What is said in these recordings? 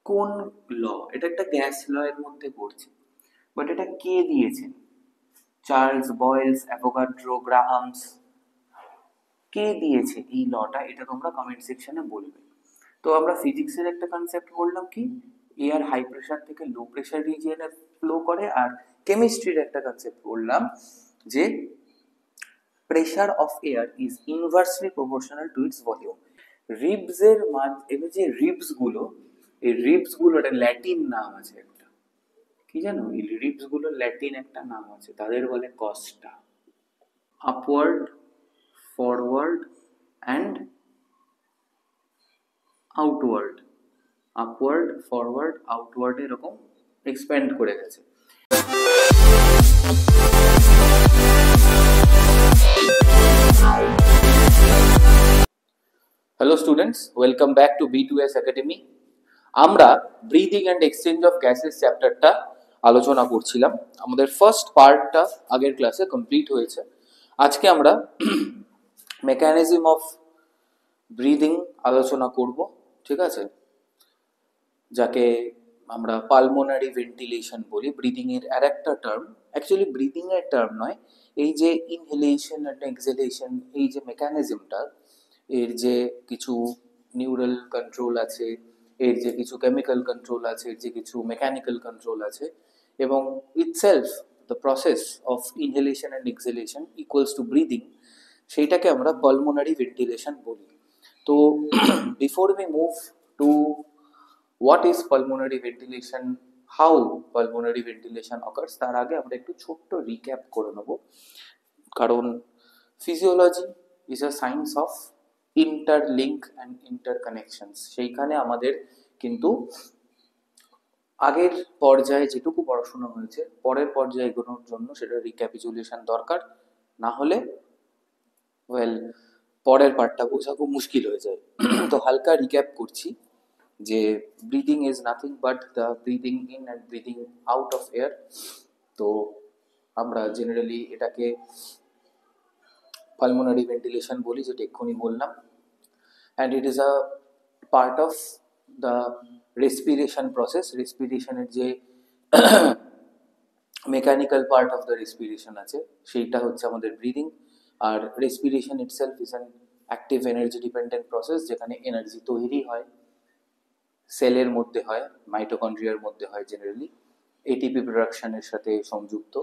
কোন ল? এটা একটা গ্যাস ল এর মধ্যে পড়ছে, বাট এটা কে দিয়েছেন? Charles Boyle's, Avogadro, Graham's? কে দিয়েছে এই লটা? এটা তোমরা কমেন্ট সেকশনে বলবে। তো আমরা ফিজিক্সের একটা কনসেপ্ট বললাম কি, এয়ার হাই প্রেশার থেকে লো প্রেশার রিজিয়নে ফ্লো করে, আর কেমিস্ট্রির একটা কনসেপ্ট বললাম যে pressure of air is inversely proportional to its volume. Ribs এর এবার যে রিবস গুলো, এই রিবস গুলো একটা ল্যাটিন নাম আছে একটা, কি জানো? এই রিবস গুলো ল্যাটিন একটা নাম আছে, তাদের বলে কস্টা। Upward, forward and outward. Upward, forward, outward এরকম এক্সপ্যান্ড করে গেছে। Hello students, welcome back to B2S academy. আমরা breathing and exchange of gases চ্যাপ্টারটা আলোচনা করছিলাম। আমাদের ফার্স্ট পার্টটা আগের ক্লাসে কমপ্লিট হয়েছে। আজকে আমরা মেকানিজম অফ ব্রিদিং আলোচনা করব, ঠিক আছে? যাকে আমরা পালমোনারি ভেন্টিলেশন বলি। ব্রিদিং এর আর একটা টার্ম, অ্যাকচুয়ালি ব্রিদিং এর টার্ম নয়, এই যে ইনহেলেশন অ্যান্ড এক্সহেলেশন, এই যে মেকানিজমটা, এর যে কিছু নিউরাল কন্ট্রোল আছে, এর যে কিছু কেমিক্যাল কন্ট্রোল আছে, এর যে কিছু মেকানিক্যাল কন্ট্রোল আছে, এবং itself the process of inhalation and exhalation equals to breathing, সেইটাকে আমরা পালমোনারি ভেন্টিলেশন বলি। তো before we move to what is pulmonary ventilation, how pulmonary ventilation occurs, তার আগে আমরা একটু ছোট্ট রিক্যাপ করে নেব। কারণ physiology is a science of interlink and interconnections. সেইখানে আমাদের কিন্তু আগের পর্যায়ে যেটুকু পড়াশোনা হয়েছে, পরের পর্যায়ে এগোনোর জন্য সেটা রিক্যাপিচুলেশন দরকার, না হলে পরের পার্টটা বোঝা খুব মুশকিল হয়ে যায়। তো হালকা রিক্যাপ করছি যে breathing is nothing but the breathing in and breathing out of air. তো আমরা জেনারেলি এটাকে পালমোনারি ভেন্টিলেশন বলি, যেটা এক্ষুনি বললাম, and it is a part of the respiration process. রেসপিরেশনের যে mechanical part of the respiration আছে, সেইটা হচ্ছে আমাদের ব্রিদিং। আর respiration itself is an active energy dependent process, যেখানে এনার্জি তৈরি হয়, সেলের মধ্যে হয়, মাইটোকন্ড্রিয়ার মধ্যে হয় জেনারেলি, এটিপি প্রোডাকশনের সাথে সংযুক্ত।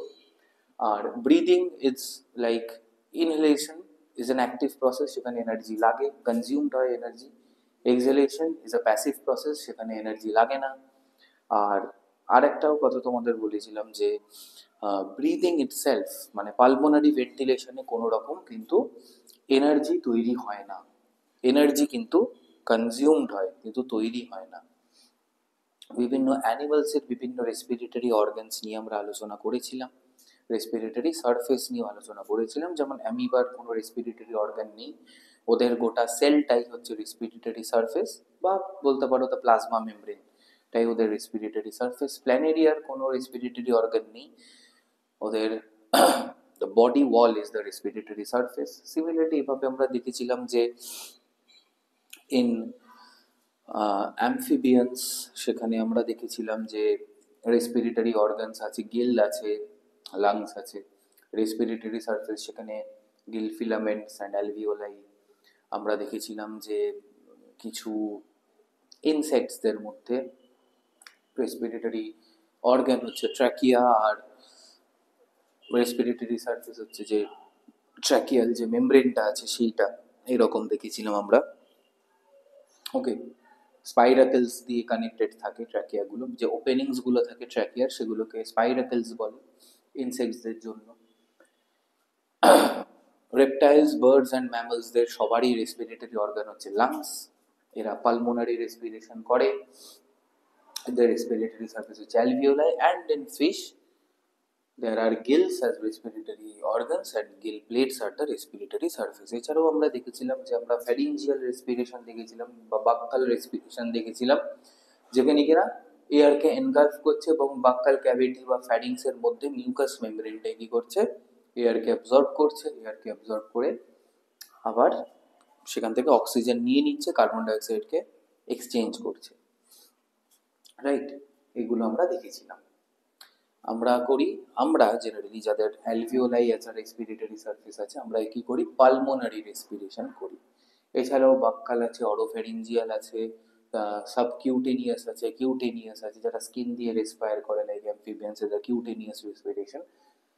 আর breathing is like inhalation is an active process, সেখানে এনার্জি লাগে, কনজিউমড হয় energy. Exhalation is a passive process, সেখানে এনার্জি লাগে না। আর আরেকটাও কথা তোমাদের বলেছিলাম যে ব্রিদিং ইটসেলফ মানে পালমোনারি ভেন্টিলেশনে কোনো রকম কিন্তু এনার্জি তৈরি হয় না, এনার্জি কিন্তু কনজিউমড হয়, কিন্তু তৈরি হয় না। বিভিন্ন অ্যানিমালসের বিভিন্ন রেসপিরেটরি অর্গানস নিয়ে আমরা আলোচনা করেছিলাম, রেসপিরেটরি সারফেস নিয়ে আলোচনা করেছিলাম। যেমন অ্যামিবার কোনো রেসপিরেটরি অর্গান নেই, ওদের গোটা সেলটাই হচ্ছে রেসপিরেটরি সারফেস, বা বলতে পারো দ্য প্লাজমা মেমব্রেন, তাই ওদের রেসপিরেটরি সারফেস। প্ল্যানেরিয়ার কোনো রেসপিরেটরি অর্গান নেই, ওদের the body wall is the respiratory surface. Similarly এভাবে আমরা দেখেছিলাম যে ইন অ্যামফিবিয়ান্স, সেখানে আমরা দেখেছিলাম যে রেসপিরেটরি অর্গানস আছে, গিল আছে, লাংস আছে। রেসপিরেটরি সারফেস, সেখানে গিল ফিলামেন্টস অ্যান্ড অ্যালভিওলাই। আমরা দেখেছিলাম যে কিছু ইনসেক্টসদের মধ্যে রেসপিরেটরি অর্গান হচ্ছে ট্র্যাকিয়া, আর রেসপিরেটরি সারফেস হচ্ছে যে ট্র্যাকিয়াল যে মেমব্রেনটা আছে সেইটা, এরকম দেখেছিলাম আমরা। ওকে, স্পাইরাকেলস দিয়ে কানেক্টেড থাকে ট্র্যাকিয়াগুলো, যে ওপেনিংসগুলো থাকে ট্র্যাকিয়ার, সেগুলোকে স্পাইরাকেলস বলে ইনসেক্টসদের জন্য। রেপটাইলস, বার্ডস অ্যান্ড ম্যামলসদের সবারই রেসপিরেটরি অর্গান হচ্ছে লাংস, এরা পালমোনারি রেসপিরেশন করে, এদের রেসপিরেটরি সারফেস হচ্ছে alveoli. And in fish there are gills as respiratory organs and gill plates are the respiratory surface. এছাড়াও আমরা দেখেছিলাম যে আমরা ফ্যারিঞ্জিয়াল রেসপিরেশন দেখেছিলাম বা বাক্কাল রেসপিরেশন দেখেছিলাম, যেখানে কিনা এয়ারকে এনগালফ করছে এবং বাক্কাল ক্যাভিটি বা ফ্যারিংসের মধ্যে মিউকাস মেমব্রেনটা কি করছে, এয়ারকে অ্যাবজর্ব করছে, এয়ারকে অ্যাবজর্ব করে আবার সেখান থেকে অক্সিজেন নিয়ে নিচ্ছে, কার্বন ডাইঅক্সাইডকে এক্সচেঞ্জ করছে। রাইট? এগুলো আমরা দেখেছিলাম। আমরা জেনারেলি যাদের অ্যালভিওলাই আছে, রেসপিরেটরি সার্ফেস আছে, আমরা কি করি, পালমোনারি রেসপিরেশন করি। এছাড়াও বাক্কাল আছে, অরোফেরিঞ্জিয়াল আছে, সাবকিউটেনিয়াস আছে, কিউটেনিয়াস আছে, যারা স্কিন দিয়ে রেসপায়ার করে, লাইক অ্যাম্ফিবিয়ান্স এর cutaneous respiration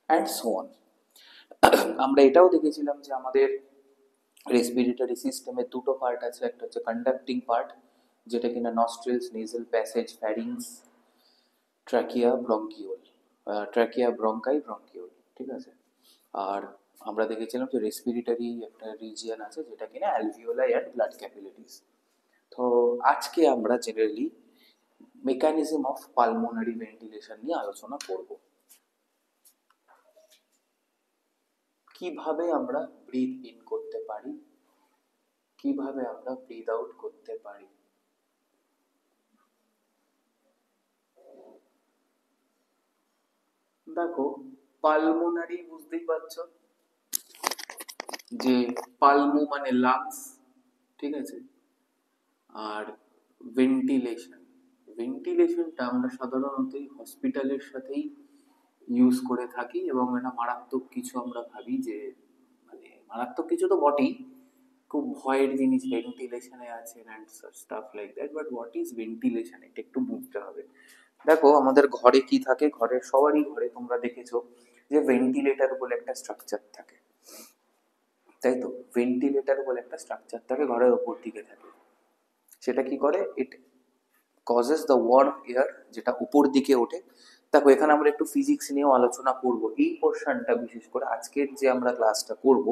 and so on. আমরা এটাও দেখেছিলাম যে আমাদের রেসপিরেটরি সিস্টেমে দুটো পার্ট আছে, একটা হচ্ছে কন্ডাক্টিং পার্ট, যেটা কিনা nostrils, nasal passage, pharynx, trachea, bronchiole, trachea, bronchi, bronchiole, ঠিক আছে। আর আমরা দেখেছিলাম যে রেসপিরেটরি একটা রিজিয়ন আছে যেটা কিনা অ্যালভিওলাই অ্যান্ড ব্লাড ক্যাপিলারিজ। তো আজকে আমরা generally mechanism of pulmonary ventilation নিয়ে আলোচনা করব। কিভাবে আমরা ব্রিথ ইন করতে পারি, কিভাবে আমরা ব্রিথ আউট করতে পারি। দেখো, পালমোনারি বুঝতেই পারছো যে পালমো মানে লাংস, ঠিক আছে। আর ভেন্টিলেশন, ভেন্টিলেশনটা আমরা সাধারণত হসপিটালের সাথেই ইউজ করে থাকি, এবং এটা মারাত্মক কিছু আমরা ভাবি যে, মানে মারাত্মক কিছু তো বটেই, খুব ভয়ের জিনিস ভেন্টিলেশনে আছে and staff like that, but what is ventilation এটা একটু বুঝতে হবে। দেখো, আমাদের ঘরে কি থাকে, ঘরে সবারই ঘরে তোমরা দেখেছো যে ভেন্টিলেটর বলে একটা স্ট্রাকচার থাকে, তাই তো? ভেন্টিলেটর বলে একটা স্ট্রাকচার থাকে, ঘরের ওপর দিকে থাকে। সেটা কি করে, it causes the warm air, যেটা উপর দিকে ওঠে। দেখো, এখানে আমরা একটু ফিজিক্স নিয়েও আলোচনা করব। এই পোর্শনটা বিশেষ করে আজকের যে আমরা ক্লাসটা করব,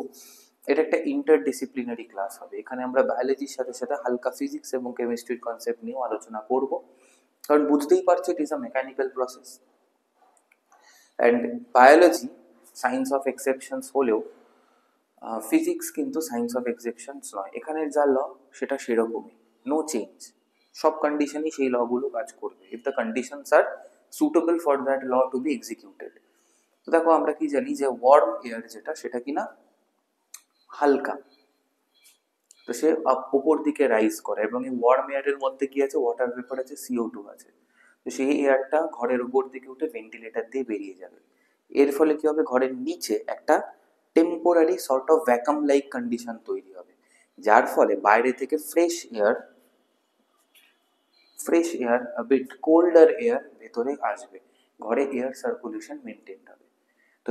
এটা একটা ইন্টারডিসিপ্লিনারি ক্লাস হবে। এখানে আমরা বায়োলজির সাথে সাথে হালকা ফিজিক্স এবং কেমিস্ট্রির কনসেপ্ট নিয়েও আলোচনা করব, কারণ বুঝতেই পারছো ইট is a mechanical process. And biology science of exceptions হলেও ফিজিক্স কিন্তু সায়েন্স অফ এক্সেপশনস নয়। এখানের যা ল সেটা সেরকমই, নো চেঞ্জ। সব কন্ডিশনই সেই লগুলো কাজ করবে, if the conditions are suitable for that law to be executed. তো দেখো, আমরা কি জানি যে ওয়ার্ম এয়ার যেটা, সেটা কিনা হালকা, তো সে উপর দিকে রাইজ করে, এবং এই ওয়ার্ম এয়ারের মধ্যে কি আছে, ওয়াটার ভেপার আছে, CO2 আছে। তো সেই এয়ারটা ঘরের উপর দিকে উঠে ভেন্টিলেটর দিয়ে বেরিয়ে যাবে। এর ফলে কি হবে, ঘরের নিচে একটা temporary sort of vacuum like condition তৈরি হবে, যার ফলে বাইরে থেকে fresh air bit colder air ভেতরে আসবে, ঘরে এয়ার সার্কুলেশন মেনটেন হবে। তো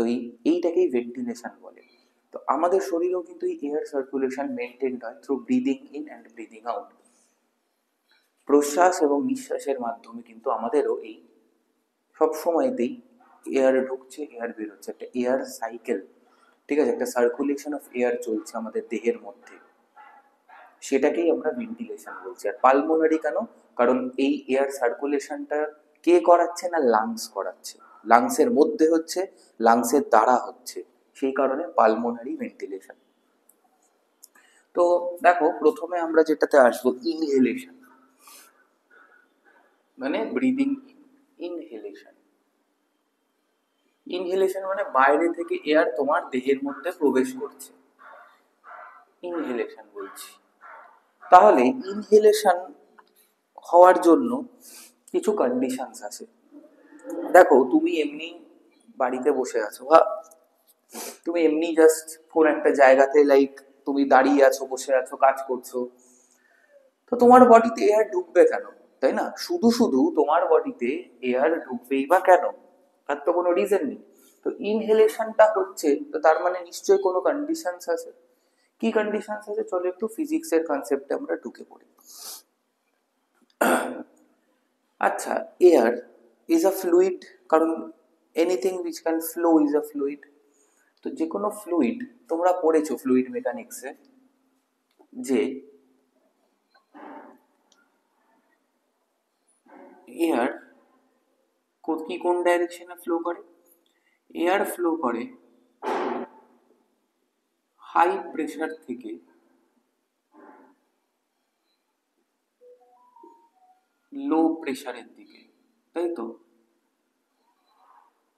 এইটাকেই ভেন্টিলেশন বলে। তো আমাদের শরীরেও কিন্তু এই এয়ার সার্কুলেশন মেনটেন হয় through breathing in and breathing out. প্রশ্বাস এবং নিঃশ্বাসের মাধ্যমে কিন্তু আমাদেরও এই সব সময়তেই এয়ার ঢুকছে, এয়ার বেরোচ্ছে, একটা এয়ার সাইকেল, ঠিক আছে, একটা সার্কুলেশন অফ এয়ার চলছে আমাদের দেহের মধ্যে, সেটাকেই আমরা ভেন্টিলেশন বলছি। আর পালমোনারি কেন, কারণ এই এয়ার সার্কুলেশনটা কে করাচ্ছে না, লাংস করাচ্ছে। লাংসের মধ্যে হচ্ছে, লাংসের দ্বারা হচ্ছে, সেই কারণে পালমোনারি ভেন্টিলেশন। তো দেখো, প্রথমে আমরা যেটাতে আসবো, ইনহেলেশন, মানে ব্রিদিং ইন। ইনহেলেশন, ইনহেলেশন মানে বাইরে থেকে এয়ার তোমার দেহের মধ্যে প্রবেশ করছে, ইনহেলেশন বলছি। তাহলে ইনহেলেশন হওয়ার জন্য কিছু কন্ডিশনস আছে। দেখো, তুমি এমনি বাড়িতে বসে আছো, বা তুমি এমনি জাস্ট কোন একটা জায়গাতে, লাইক তুমি দাঁড়িয়ে আছো, বসে আছো, কাজ করছো, তো তোমার বডিতে এয়ার ঢুকবে কেন, তাই না? শুধু শুধু তোমার বডিতে এয়ার ঢুকবেই বা কেন, তার তো কোনো রিজন নেই। তো ইনহেলেশনটা হচ্ছে, তো তার মানে নিশ্চয়ই কোনো কন্ডিশনস আছে। কি কন্ডিশনস আছে, চলো একটু ফিজিক্সের কনসেপ্টে আমরা ঢুকে পড়ি। আচ্ছা, এয়ার ইজ আ ফ্লুইড, কারণ anything which can flow is a fluid. তো যে কোনো ফ্লুইড, তোমরা পড়েছো ফ্লুইড মেকানিক্সে যে এয়ার কি কোন ডাইরেকশনে ফ্লো করে, এয়ার ফ্লো করে হাই প্রেসার থেকে লো প্রেসারের দিকে, তাই তো?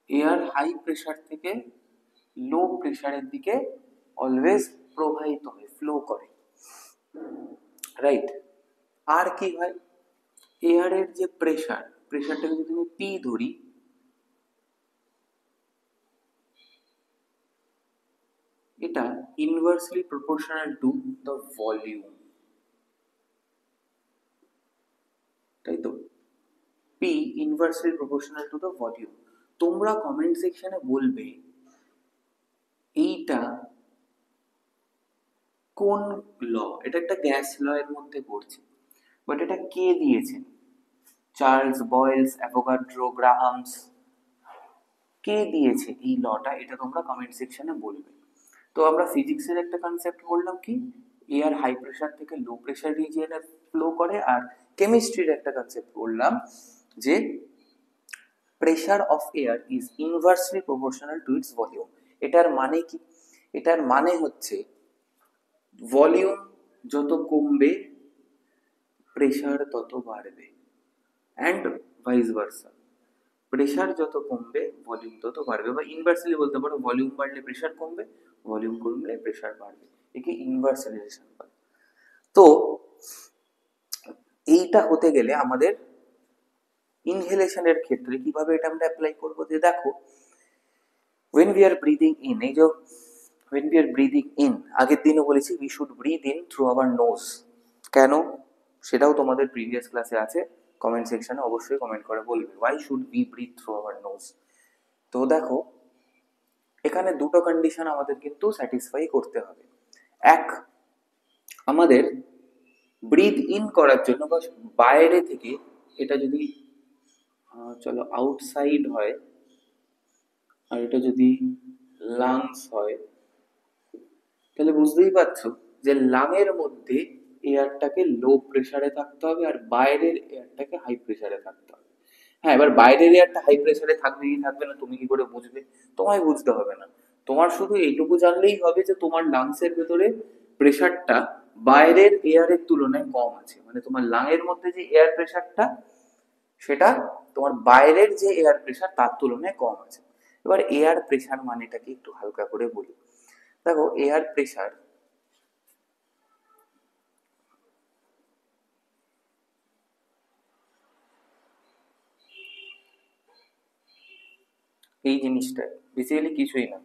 এয়ার হাই প্রেসার থেকে লো প্রেসারের দিকে অলওয়েজ প্রবাহিত হয়, ফ্লো করে, রাইট? আর কি হয়, এয়ারের যে প্রেসার, প্রেশারটাকে যদি আমি পি ধরি, এটা inversely proportional to the volume, তাই তো, P inversely proportional to the volume. তোমরা কমেন্ট সেকশনে বলবে এইটা কোন ল, এটা একটা গ্যাস ল এর মধ্যে পড়ছে, বাট এটা কে দিয়েছেন? চার্লস বয়েলস, অ্যাভোগাড্রো, গ্রাহামস, কে দিয়েছে এই লটা? এটা তোমরা কমেন্ট সেকশনে বলবে। তো আমরা ফিজিক্সের একটা কনসেপ্ট বললাম কি, এয়ার হাই প্রেশার থেকে লো প্রেশার রিজিয়নে ফ্লো করে, আর কেমিস্ট্রির একটা কনসেপ্ট বললাম যে pressure of air is inversely proportional to its volume. এটার মানে কি? এটার মানে হচ্ছে ভলিউম যত কমবে প্রেশার তত বাড়বে, অ্যান্ড ভাইস ভার্সা। প্রেশার যত কমবে ভলিউম তত বাড়বে, বা ইনভার্সলি বলতে পারো ভলিউম বাড়লে প্রেশার কমবে, ভলিউম কমলে প্রেশার বাড়বে, একে ইনভার্স রিলেশন বলে। তো এইটা হতে গেলে আমাদের ইনহেলেশনের ক্ষেত্রে কিভাবে এটা আমরা অ্যাপ্লাই করবো, যে দেখো when we are breathing in, এই যে when we are breathing in, আগের দিনও বলেছি we should breathe in through our nose। কেন? সেটাও তোমাদের প্রিভিয়াস ক্লাসে আছে, কমেন্ট সেকশনে অবশ্যই কমেন্ট করে বলবে why should we breathe through our nose। তো দেখো এখানে দুটো কন্ডিশন আমাদের কিন্তু স্যাটিসফাই করতে হবে। এক, আমাদের ব্রিথ ইন করার জন্য বা বাইরে থেকে, এটা যদি চলো আউটসাইড হয় আর এটা যদি লাংস হয়, তাহলে বুঝতেই পারছো যে লাংয়ের মধ্যে এয়ারটাকে লো প্রেসারে থাকতে হবে আর বাইরের এয়ারটাকে হাই প্রেসারে থাকতে হবে। হ্যাঁ, এবার বাইরের এয়ারটা হাই প্রেসারে থাকবে কি থাকবে না তুমি কি করে বুঝবে? তোমায় বুঝতে হবে না, তোমার শুধু এইটুকু জানলেই হবে যে তোমার লাংসের ভেতরে প্রেসারটা বাইরের এয়ারের তুলনায় কম আছে, মানে তোমার লাংয়ের মধ্যে যে এয়ার প্রেসারটা সেটা তোমার বাইরের যে এয়ার প্রেসার তার তুলনায় কম আছে। এবার এয়ার প্রেসার মানেটাকে একটু হালকা করে বলি। দেখো এয়ার প্রেসার এই জিনিসটা বেসিক্যালি কিছুই না।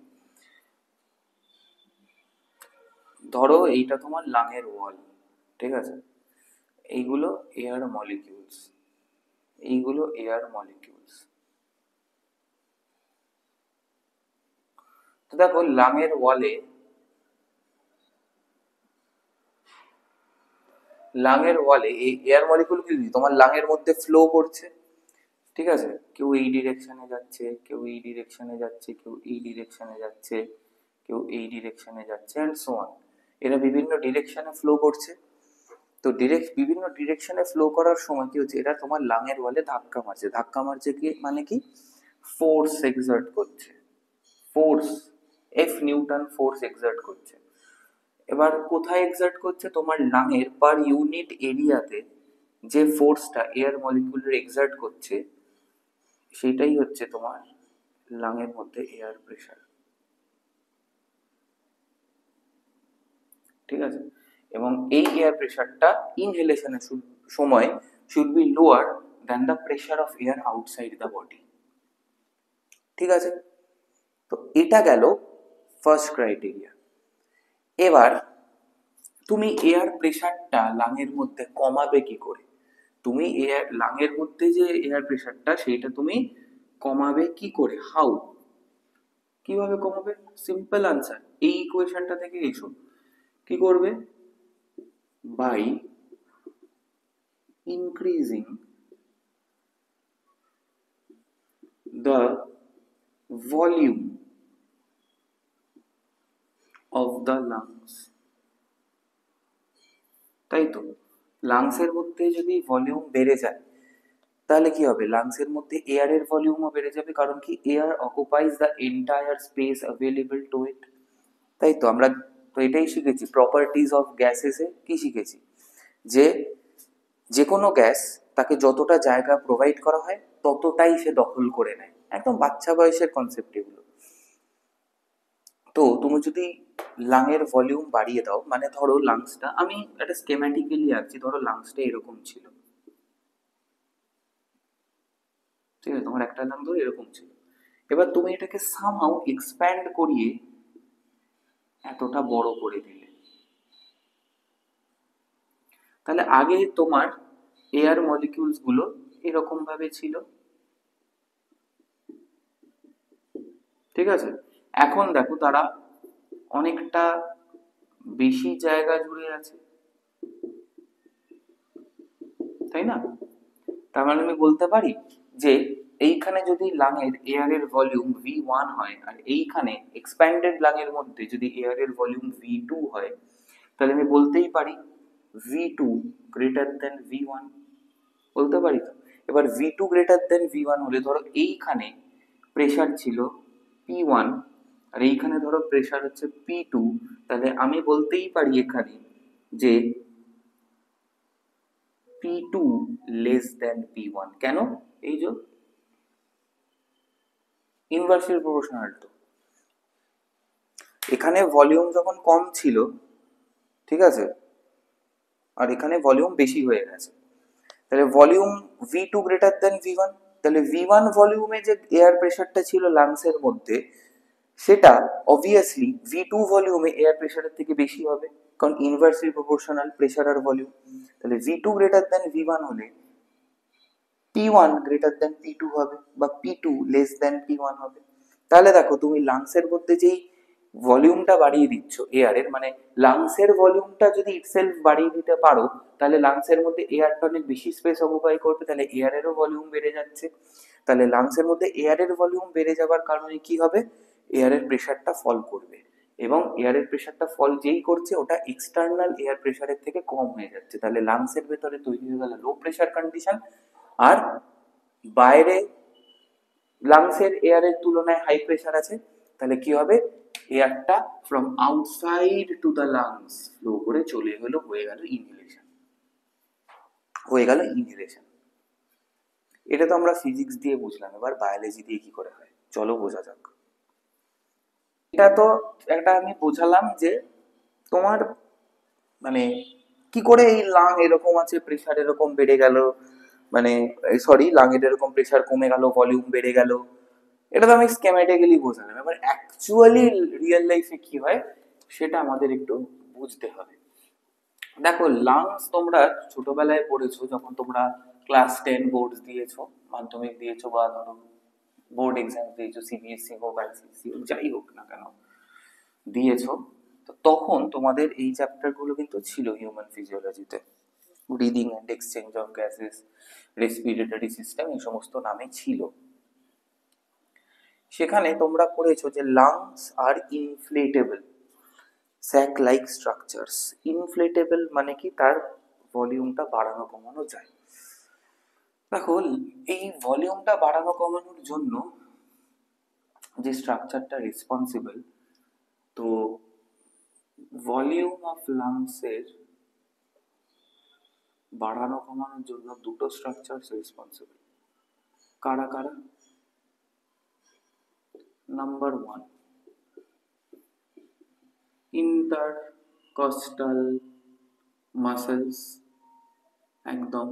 ধরো এইটা তোমার লাংয়ের ওয়াল, ঠিক আছে, এইগুলো এয়ার মলিকিউলস, এইগুলো এয়ার মলিকিউলস। তো দেখো লাংয়ের ওয়ালে, এই এয়ার মলিকিউল কি তোমার লাংয়ের মধ্যে ফ্লো করছে, ঠিক আছে, কেউ এই ডিরেকশনে যাচ্ছে, কেউ এই ডিরেকশনে যাচ্ছে, কেউ এই ডিরেকশনে যাচ্ছে, কেউ এই ডিরেকশনে যাচ্ছে, এন্ড সো অন। এরা বিভিন্ন ডিরেকশনে ফ্লো করছে। তো বিভিন্ন ডিরেকশনে ফ্লো করার সময় কি হচ্ছে, এটা তোমার লাংয়ের ওয়ালে ধাক্কা মারছে। ধাক্কা মারছে কি মানে কি? ফোর্স এক্সার্ট করছে, force, F Newton force excerpt করছে। এবার কোথায় এক্সার্ট করছে? তোমার লাংয়ের পার ইউনিট এরিয়াতে যে ফোর্সটা এয়ার মলিকিউলের এক্সার্ট করছে সেটাই হচ্ছে তোমার লাংয়ের মধ্যে এয়ার প্রেসার, ঠিক আছে। এবং এই এয়ার প্রেসারটা ইনহেলেশনের সময় should be lower than the pressure of air outside the body, ঠিক আছে। তো এটা গেল ফার্স্ট ক্রাইটেরিয়া। এবার তুমি এয়ার প্রেসারটা লাংয়ের মধ্যে কমাবে কি করে? তুমি এয়ার লাংয়ের মধ্যে যে এয়ার প্রেসারটা সেইটা তুমি কমাবে কি করে? হাউ? কিভাবে কমাবে? সিম্পল আনসার, এই ইকুয়েশনটা থেকে এসো। কি করবে? By increasing the volume of the lungs, তাই তো, লাংসের মধ্যে যদি ভলিউম বেড়ে যায় তাহলে কি হবে? লাংসের মধ্যে এয়ারের ভলিউমও বেড়ে যাবে, কারণ কি air occupies the entire space available to it, তাই তো। আমরা তো এটাই শিখেছি প্রপার্টিজ অফ গ্যাসেসে, কি শিখেছি? যে যে কোনো গ্যাস তাকে যতটা জায়গা প্রোভাইড করা হয় ততটাই সে দখল করে নেয়, একদম বাচ্চা বয়সের কনসেপ্ট এগুলো। তো তুমি যদি লাংয়ের ভলিউম বাড়িয়ে দাও, মানে ধরো লাংসটা, আমি একটা স্কেম্যাটিক্যালি আঁকছি, ধরো লাংসটা এরকম ছিল, ঠিক আছে, তোমার একটা লাং ধরে এরকম ছিল। এবার তুমি এটাকে সামহাউ এক্সপ্যান্ড করিয়ে এতটা বড় করে দিলে। তাহলে আগে তোমার এয়ার মলিকিউলস গুলো এরকম ভাবে ছিল, ঠিক আছে। এখন দেখো তারা অনেকটা বেশি জায়গা জুড়ে আছে, তাই না? তার মানে আমি বলতে পারি যে এইখানে যদি লাঙের এয়ারের ভলিউম V1 হয় আর এইখানে এক্সপ্যান্ডেড লাঙের মধ্যে যদি এয়ারের ভলিউম V2 হয়, তাহলে আমি বলতেই পারি V2 গ্রেটার দেন V1, বলতে পারি তো। এবার V2 গ্রেটার দেন V1 হলে ধরো এইখানে প্রেসার ছিল P1 আর এইখানে ধরো প্রেসার হচ্ছে P2, তাহলে আমি বলতেই পারি এখানে যে P2 লেস দেন P1। কেন? এই যে ইনভার্সলি প্রপোর্শনাল টু, এখানে ভলিউম যখন কম ছিল, ঠিক আছে, আর এখানে ভলিউম বেশি হয়ে গেছে, তাহলে volume V2 greater than V1, তাহলে V1 ভলিউমে যে এয়ার প্রেসারটা ছিল লাংসের মধ্যে, সেটা অবভিয়াসলি V2 ভলিউমে এয়ার প্রেসারের থেকে বেশি হবে, কারণ ইনভার্সলি প্রপোর্শনাল প্রেসার আর ভলিউম। তাহলে V2 গ্রেটার দেন V1 হলে P1 গ্রেটার দেন P2 হবে, বা P2 লেস দেন P1 হবে। তাহলে দেখো তুমি লাংসের মধ্যে যেই ভলিউমটা বাড়িয়ে দিচ্ছ এয়ারের, মানে লাংসের ভলিউমটা যদি ইটসেলফ বাড়িয়ে দিতে পারো, তাহলে লাংসের মধ্যে এয়ারটা অনেক বেশি স্পেস অকুপাই করবে, তাহলে এয়ারেরও ভলিউম বেড়ে যাচ্ছে। তাহলে লাংসের মধ্যে এয়ারের ভলিউম বেড়ে যাওয়ার কারণে কি হবে? এয়ারের প্রেশারটা ফল করবে, এবং এয়ারের প্রেশারটা ফল যেই করছে ওটা এক্সটার্নাল এয়ার প্রেশারের থেকে কম হয়ে যাচ্ছে, তাহলে লাংসের ভেতরে তৈরি হয়ে গেল লো প্রেশার কন্ডিশন। আর বাইরে লাংসের এয়ারের তুলনায় হাই প্রেশার আছে, তাহলে কি হবে? এয়ারটা from outside to the lungs flow করে চলে হলো, হয়ে গেল ইনহেলেশন, হয়ে গেল ইনহেলেশন। এটা তো আমরা ফিজিক্স দিয়ে বুঝলাম, এবার বায়োলজি দিয়ে কি করে হয় চলো বোঝা যাক। এটা তো একটা আমি বোঝালাম যে তোমার মানে কি করে এই লাং এরকম আছে, প্রেশার এরকম বেড়ে গেল, মানে সরি লাঙের এরকম প্রেশার কমে গেল, ভলিউম বেড়ে গেল, এটা তো আমি স্কেমেটিক্যালি বোঝালাম। এবার অ্যাকচুয়ালি রিয়েল লাইফে কি হয় সেটা আমাদের একটু বুঝতে হবে। দেখো লাংস তোমরা ছোটবেলায় পড়েছো, যখন তোমরা ক্লাস 10 বোর্ড দিয়েছো, মাধ্যমিক দিয়েছো, বা ধরো বোর্ড এক্সাম দিয়েছো, সিবিএসসি হোক আইসিএসসি হোক যাই হোক না কেন দিয়েছো, তো তখন তোমাদের এই চ্যাপ্টার গুলো কিন্তু ছিল হিউম্যান ফিজিওলজিতে, breathing and exchange of gases, respiratory system, এই সমস্ত নামে ছিল। সেখানে তোমরা পড়েছো যে lungs are inflatable sac like structures. Inflatable মানে কি? তার ভলিউমটা বাড়ানো কমানো যায়। দেখো এই ভলিউমটা বাড়ানো কমানোর জন্য যে স্ট্রাকচারটা রেসপন্সিবল, তো ভলিউম অফ লাংসের বাড়ানো কমানোর জন্য দুটো স্ট্রাকচার রেসপন্সিবল। কারা কারা? নাম্বার 1 ইন্টারকস্টাল মাসেলস, একদম।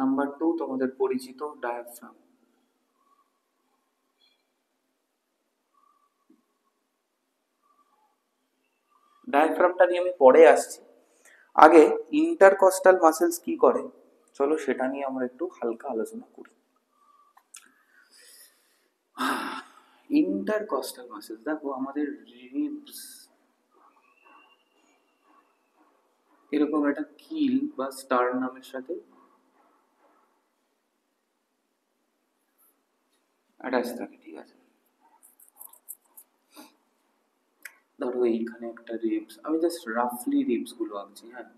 নাম্বার 2 তোমাদের পরিচিত ডায়াফ্রাম। ডায়াফ্রামটা নিয়ে আমি পরে আসছি, আগে ইন্টারকস্টাল মাসেলস কি করে চলো সেটা নিয়ে আমরা একটু হালকা আলোচনা করি। ইন্টারকস্টাল মাসেলস, দেখো আমাদের রিবস এরকম একটা কিল বা স্টারনামের সাথে অ্যাটাচ থাকে, ঠিক আছে। ধরো এইখানে একটা রিবস, আমি জাস্ট রাফলি রিবস গুলো আঁকছি, হ্যাঁ।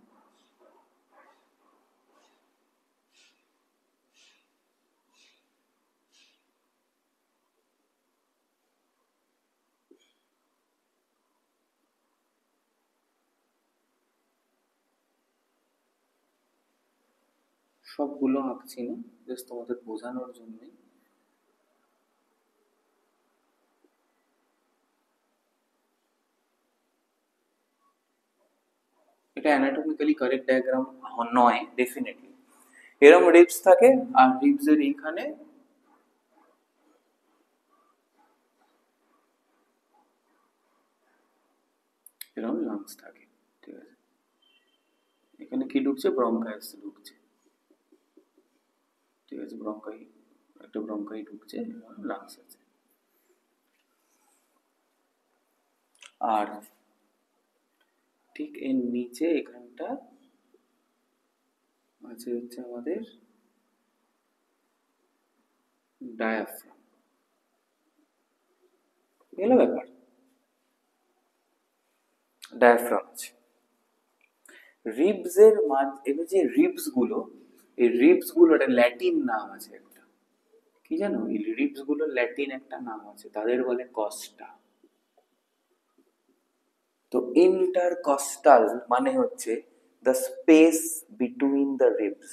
সবগুলো আঁকছি না, জাস্ট তোমাদের বোঝানোর জন্যই। এটা অ্যানাটমিক্যালি কারেক্ট ডায়াগ্রাম নয় ডেফিনেটলি, এরকম রিবস থাকে, আর রিবস এর এইখানে এরকম লাংস থাকে। ঠিক আছে, এখানে কি ঢুকছে, ব্রঙ্কাইস ঢুকছে। ঠিক আছে, ব্রঙ্কাই, একটা ব্রঙ্কাই ঢুকছে, লাংস আছে। আর ঠিক এর নিচে এখানটা আছে হচ্ছে আমাদের ডায়াফ্রাম। এলো ব্যাপার, ডায়াফ্রাম আছে। রিবস এর এবার যে রিবস গুলো, এই রিবস গুলোর ল্যাটিন নাম আছে একটা, কি জানো? এই রিবস গুলোর ল্যাটিন একটা নাম আছে, তাদের বলে কস্টা। তো ইন্টারকস্টাল মানে হচ্ছে the space between the ribs,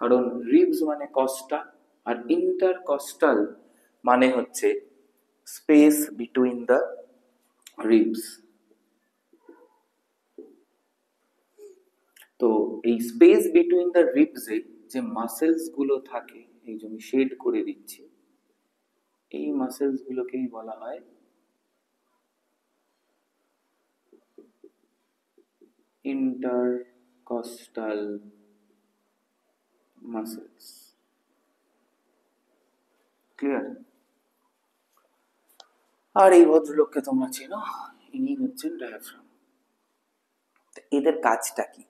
কারণ রিবস মানে কস্টা, আর ইন্টারকস্টাল মানে হচ্ছে স্পেস বিটুইন দ্য রিবস। তো এই স্পেস বিটুইন দ্য রিবসে যে মাসেলস গুলো থাকে, এই যে আমি শেড করে দিচ্ছি, এই মাসেলস গুলোকেই বলা হয় ইন্টারকস্টাল মাসেলস। ক্লিয়ার? আর এই ভদ্রলোককে তোমরা চেনো, ইনি হচ্ছেন ডায়াফ্রাম। এদের কাজটা কি?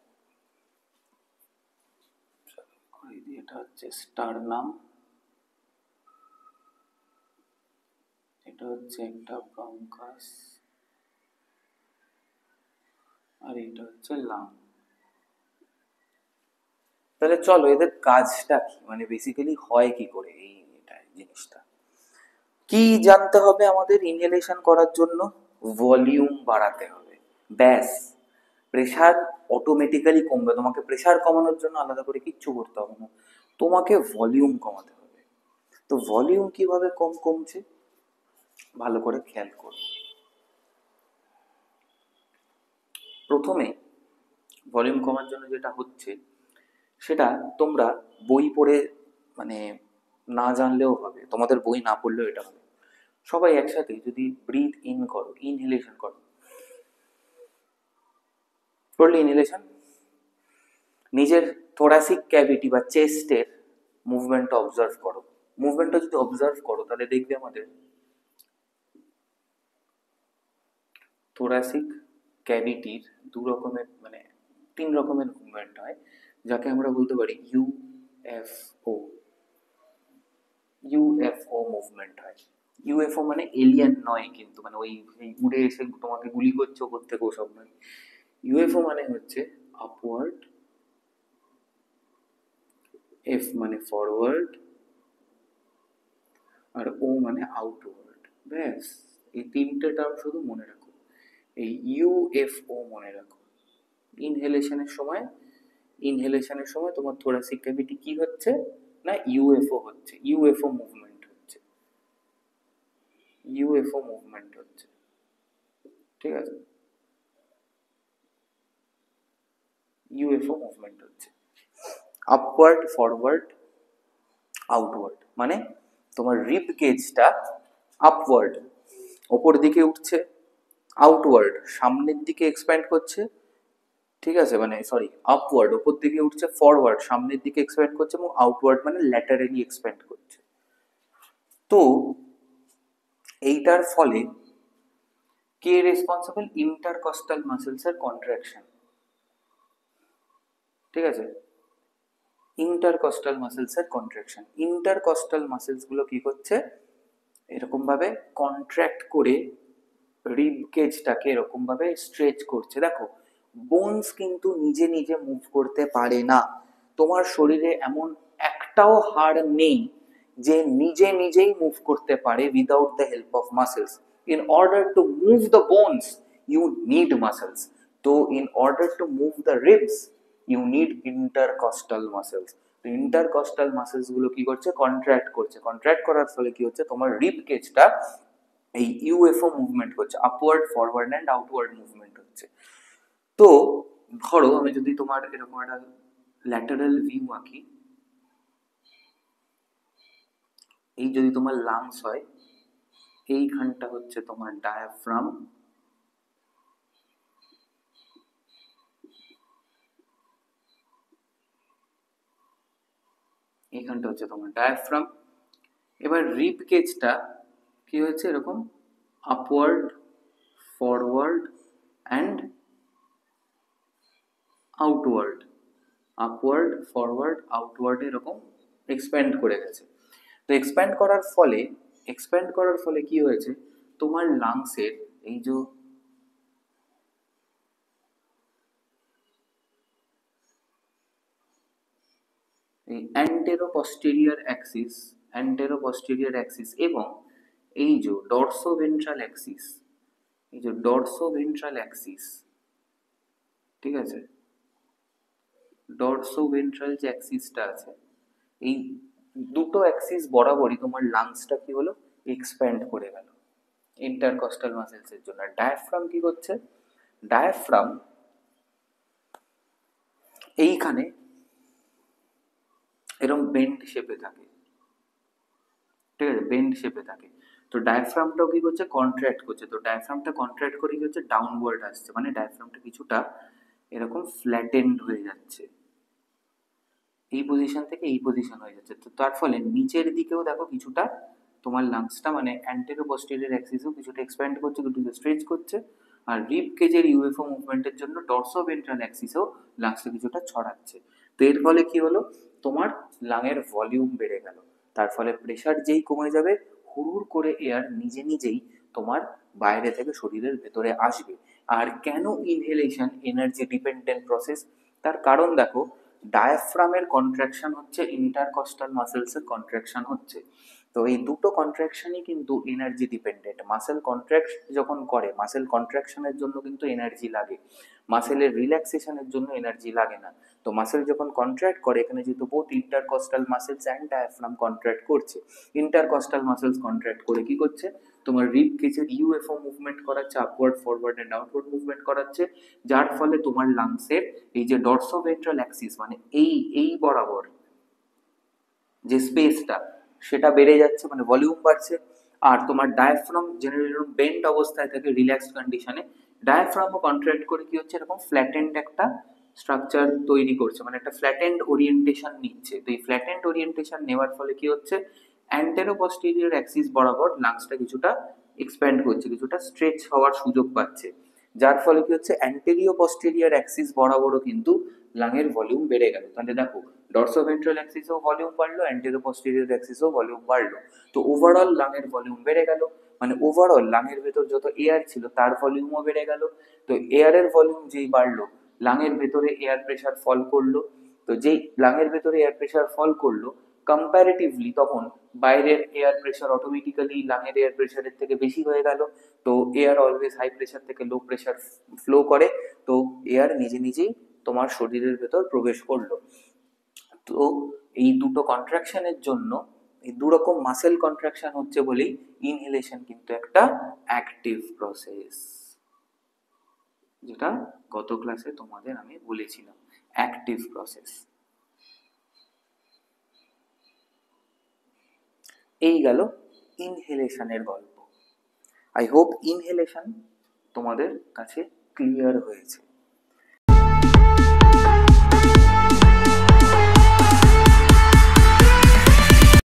এটা হচ্ছে স্টারনাম, এটা হচ্ছে একটা ব্রঙ্কাস, আর এটা হচ্ছে লাং। তাহলে চলো এদের কাজটা কি, মানে বেসিক্যালি হয় কি করে এই জিনিসটা কি জানতে হবে আমাদের। ইনহেলেশন করার জন্য ভলিউম বাড়াতে হবে, ব্যাস। প্রেসার অটোমেটিক্যালি কমবে, তোমাকে প্রেসার কমানোর জন্য আলাদা করে কিচ্ছু করতে হবে না, তোমাকে ভলিউম কমাতে হবে। তো ভলিউম কিভাবে কমছে ভালো করে খেয়াল করো। প্রথমে ভলিউম কমার জন্য যেটা হচ্ছে, সেটা তোমরা বই পড়ে মানে না জানলেও হবে, তোমাদের বই না পড়লেও এটা হবে। সবাই একসাথে যদি ব্রিথ ইন করো, ইনহেলেশন করো, করলে ইনহেলেশন, নিজের থোরাসিক ক্যাভিটি বা চেস্টের মুভমেন্টটা অবজার্ভ করো। মুভমেন্টটা যদি অবজার্ভ করো তাহলে দেখবে আমাদের থোরাসিক ক্যাভিটির দু রকমের মানে তিন রকমের মুভমেন্ট হয়, যাকে আমরা বলতে পারি ইউএফও। ইউএফও মুভমেন্ট হয়। ইউএফও মানে এলিয়ান নয় কিন্তু, মানে ওই উড়ে এসে তোমাকে গুলি করছে ওপর থেকে, ওসব নয়। ইউএফও মানে হচ্ছে আপওয়ার্ড, এফ মানে ফরওয়ার্ড, আর ও মানে আউটওয়ার্ড। ব্যাস, এই তিনটে টার্ম শুধু মনে রাখো, এই ইউএফও মনে রাখো। ইনহেলেশনের সময় তোমার থোরাসিক ক্যাভিটি কি হচ্ছে না, ইউএফও হচ্ছে, ইউএফও মুভমেন্ট হচ্ছে, ইউএফও মুভমেন্ট হচ্ছে। ঠিক আছে, ইউএফও মুভমেন্ট হচ্ছে, আপওয়ার্ড, ফরওয়ার্ড, আউটওয়ার্ড। মানে তোমার রিব কেজটা আপওয়ার্ড ওপর দিকে উঠছে, আউটওয়ার্ড সামনের দিকে এক্সপ্যান্ড করছে। ঠিক আছে, মানে সরি, আপওয়ার্ড ওপর দিকে উঠছে, ফরওয়ার্ড সামনের দিকে এক্সপ্যান্ড করছে, এবং আউটওয়ার্ড মানে ল্যাটারালি এক্সপ্যান্ড করছে। তো এইটার ফলে কে রেসপন্সিবল? ইন্টারকস্টাল মাসেলস এর কন্ট্রাকশন। ঠিক আছে, ইন্টারকস্টাল মাসেলস এর কন্ট্রাকশন। ইন্টারকস্টাল মাসেলস গুলো কি করছে, এরকম ভাবে কন্ট্রাক্ট করে রিব কেজটাকে এরকম ভাবে স্ট্রেচ করছে। দেখো, বোনস কিন্তু নিজে নিজে মুভ করতে পারে না, তোমার শরীরে এমন একটাও হাড় নেই যে নিজে নিজেই মুভ করতে পারে without the help of muscles. In order to move the bones you need muscles, তো in order to move the ribs you need intercostal muscles. তো ইন্টারকস্টাল মাসেলস গুলো কি করছে, কন্ট্রাক্ট করছে। কন্ট্রাক্ট করার ফলে কি হচ্ছে, তোমার রিব কেজটা এই ইউএফও মুভমেন্ট করছে, upward, forward and outward movement হচ্ছে। তো ধরো আমি যদি তোমার এরকম একটা ল্যাটারাল ভিউ আঁকি, এই যদি তোমার লাংস হয়, এইখানটা হচ্ছে তোমার ডায়াফ্রাম, এইখানটা হচ্ছে তোমার ডায়াফ্রাম। এবার রিব কেজটা কি হয়েছে এরকম upward, forward and outward, upward forward outward এরকম এক্সপ্যান্ড করে গেছে। তো এক্সপ্যান্ড করার ফলে কি হয়েছে, তোমার লাংসের এই যে এই অ্যান্টেরো পস্টেরিয়র অ্যাক্সিস এবং এই যে ডরসো ভেন্ট্রাল অ্যাক্সিস, এই যে ডরসো ভেন্ট্রাল অ্যাক্সিস, ঠিক আছে, ডরসো ভেন্ট্রাল যে অ্যাক্সিসটা আছে, এই দুটো অ্যাক্সিস বরাবরই তোমার লাংসটা কি হলো, এক্সপ্যান্ড করে গেল ইন্টারকস্টাল মাসেলস এর জন্য। ডায়াফ্রাম কি করছে, ডায়াফ্রাম এইখানে এরকম বেন্ড শেপে থাকে, ঠিক আছে, বেন্ড শেপে থাকে। তো ডায়াফ্রামটাও কি করছে, কন্ট্রাক্ট করছে। তো ডায়াফ্রামটা কন্ট্রাক্ট করে কি হচ্ছে, ডাউনওয়ার্ড আসছে, মানে ডায়াফ্রামটা কিছুটা এরকম ফ্ল্যাটেন্ড হয়ে যাচ্ছে, এই পজিশন থেকে এই পজিশন হয়ে যাচ্ছে। তো তার ফলে নিচের দিকেও দেখো কিছুটা তোমার লাংসটা মানে অ্যান্টেরো পস্টেরিয়র অ্যাক্সিসও কিছুটা এক্সপ্যান্ড করছে, কিছুটা স্ট্রেচ করছে। আর রিব কেজের ইউএফও মুভমেন্টের জন্য ডরসো ভেন্ট্রাল অ্যাক্সিসও লাংসে কিছুটা ছড়াচ্ছে। তো এর ফলে কি হলো, তোমার লাংয়ের ভলিউম বেড়ে গেল, তার ফলে প্রেশার যেই কমে যাবে, হুড় করে এয়ার নিজে নিজেই তোমার বাইরে থেকে শরীরের ভেতরে আসবে। আর কেন ইনহেলেশন এনার্জি ডিপেন্ডেন্ট প্রসেস, তার কারণ দেখো, ডায়াফ্রামের কন্ট্রাকশন হচ্ছে ইন্টারকস্টাল মাসেলসের কন্ট্রাকশন হচ্ছে। তো এই দুটো কন্ট্রাকশনই কিন্তু এনার্জি ডিপেন্ডেন্ট। মাসেল কন্ট্রাক্ট যখন করে, মাসেল কন্ট্রাকশনের জন্য কিন্তু এনার্জি লাগে, মাসেলের রিল্যাক্সেশনের জন্য এনার্জি লাগে না। তো মাসেল যখন কন্ট্রাক্ট করে, এখানে যেহেতু both intercostal muscles and diaphragm contract করছে, ইন্টারকস্টাল মাসেলস কন্ট্রাক্ট করে কি করছে, তোমার রিব কেজের ইউএফও মুভমেন্ট করাচ্ছে, upward forward and outward movement করাচ্ছে, যার ফলে তোমার লাংসের এই যে ডরসোভেন্ট্রাল অ্যাক্সিস মানে এই বরাবর যে স্পেসটা, সেটা বেড়ে যাচ্ছে, মানে ভলিউম বাড়ছে। আর তোমার ডায়াফ্রাম জেনারেলি বেন্ড অবস্থায় থাকে, রিল্যাক্স কন্ডিশনে, ডায়াফ্রামও কন্ট্রাক্ট করে কি হচ্ছে, এরকম ফ্ল্যাটেন্ড একটা স্ট্রাকচার তৈরি করছে, মানে একটা ফ্ল্যাটেন্ড ওরিয়েন্টেশন নিচ্ছে। তো এই ফ্ল্যাটেন্ড ওরিয়েন্টেশন নেওয়ার ফলে কি হচ্ছে, অ্যান্টেরো পস্টেরিয়র অ্যাক্সিস বরাবর লাংসটা কিছুটা এক্সপ্যান্ড করছে, কিছুটা স্ট্রেচ হওয়ার সুযোগ পাচ্ছে, যার ফলে কি হচ্ছে, অ্যান্টেরিও পস্টেরিয়র অ্যাক্সিস বরাবরও কিন্তু লাংয়ের ভলিউম বেড়ে গেল। তাহলে দেখো, ডরসোভেন্ট্রাল অ্যাক্সিসও ভলিউম বাড়লো, অ্যান্টেরো পস্টেরিয়র অ্যাক্সিসও ভলিউম বাড়লো। তো ওভারঅল লাংয়ের ভলিউম বেড়ে গেল, মানে ওভারঅল লাংয়ের ভেতর যত এয়ার ছিল তার ভলিউমও বেড়ে গেল। তো এয়ারের ভলিউম যেই বাড়লো, লাংয়ের ভেতরে এয়ার প্রেশার ফল করলো। তো যেই লাংয়ের ভেতরে এয়ার প্রেশার ফল করলো, কম্প্যারেটিভলি তখন বাইরের এয়ার প্রেশার অটোমেটিক্যালি লাংয়ের এয়ার প্রেশারের থেকে বেশি হয়ে গেল। তো এয়ার অলওয়েজ হাই প্রেশার থেকে লো প্রেশার ফ্লো করে, তো এয়ার নিজে নিজেই তোমার শরীরের ভেতর প্রবেশ করলো। তো এই দুটো কন্ট্রাকশনের জন্য, এই দু রকম মাসেল কন্ট্রাকশন হচ্ছে বলেই ইনহেলেশন কিন্তু একটা অ্যাক্টিভ প্রসেস, যেটা গত ক্লাসে তোমাদের আমি বলেছিলাম, অ্যাক্টিভ প্রসেস। এই গেল ইনহেলেশনের গল্প। আই হোপ ইনহেলেশন তোমাদের কাছে ক্লিয়ার হয়েছে।